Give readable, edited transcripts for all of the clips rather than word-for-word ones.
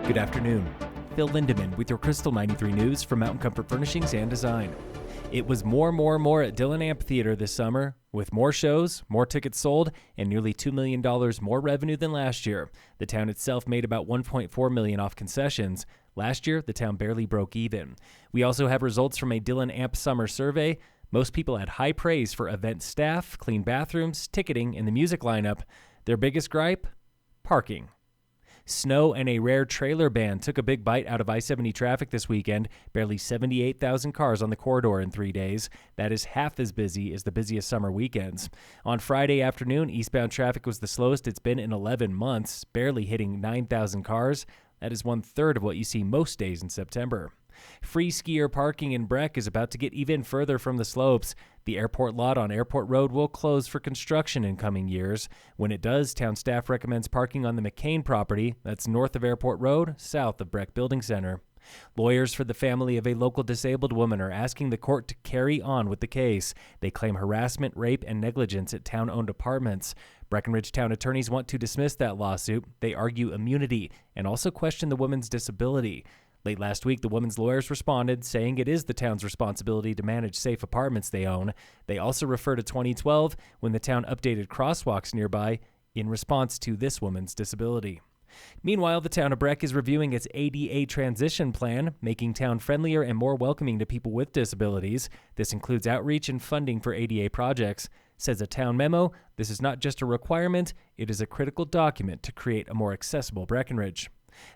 Good afternoon. Phil Lindemann with your Krystal 93 News from Mountain Comfort Furnishings and Design. It was more at Dillon Amp Theater this summer, with more shows, more tickets sold, and nearly $2 million more revenue than last year. The town itself made about $1.4 million off concessions. Last year, the town barely broke even. We also have results from a Dillon Amp summer survey. Most people had high praise for event staff, clean bathrooms, ticketing, and the music lineup. Their biggest gripe? Parking. Snow and a rare trailer ban took a big bite out of I-70 traffic this weekend. Barely 78,000 cars on the corridor in 3 days. That is half as busy as the busiest summer weekends. On Friday afternoon, eastbound traffic was the slowest it's been in 11 months, barely hitting 9,000 cars. That is 1/3 of what you see most days in September. Free skier parking in Breck is about to get even further from the slopes. The airport lot on Airport Road will close for construction in coming years. When it does, town staff recommends parking on the McCain property. That's north of Airport Road, south of Breck Building Center. Lawyers for the family of a local disabled woman are asking the court to carry on with the case. They claim harassment, rape, and negligence at town-owned apartments. Breckenridge town attorneys want to dismiss that lawsuit. They argue immunity and also question the woman's disability. Late last week, the woman's lawyers responded, saying it is the town's responsibility to manage safe apartments they own. They also refer to 2012, when the town updated crosswalks nearby in response to this woman's disability. Meanwhile, the town of Breck is reviewing its ADA transition plan, making town friendlier and more welcoming to people with disabilities. This includes outreach and funding for ADA projects. Says a town memo, this is not just a requirement, it is a critical document to create a more accessible Breckenridge.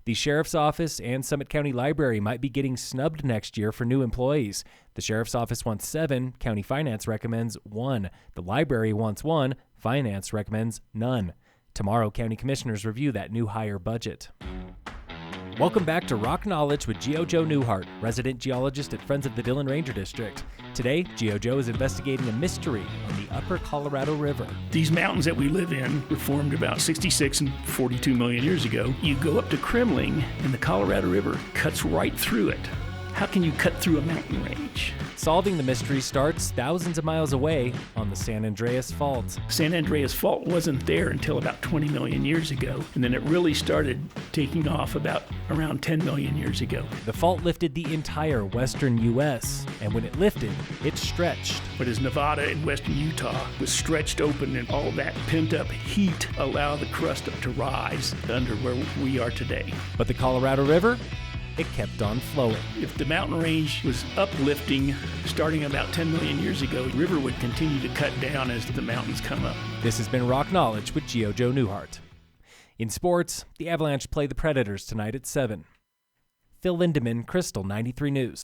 The Sheriff's Office and Summit County Library might be getting snubbed next year for new employees. The Sheriff's Office wants 7, County Finance recommends 1. The Library wants 1, Finance recommends none. Tomorrow, County Commissioners review that new hire budget. Welcome back to Rock Knowledge with Geo Joe Newhart, resident geologist at Friends of the Dillon Ranger District. Today, Geo Joe is investigating a mystery on the upper Colorado River. These mountains that we live in were formed about 66 and 42 million years ago. You go up to Kremling, and the Colorado River cuts right through it. How can you cut through a mountain range? Solving the mystery starts thousands of miles away on the San Andreas Fault. San Andreas Fault wasn't there until about 20 million years ago, and then it really started taking off about around 10 million years ago. The fault lifted the entire western U.S., and when it lifted, it stretched. But as Nevada and western Utah was stretched open, and all that pent-up heat allowed the crust to rise under where we are today. But the Colorado River? It kept on flowing. If the mountain range was uplifting starting about 10 million years ago, the river would continue to cut down as the mountains come up. This has been Rock Knowledge with Geo Joe Newhart. In sports, the Avalanche play the Predators tonight at 7. Phil Lindemann, Krystal 93 News.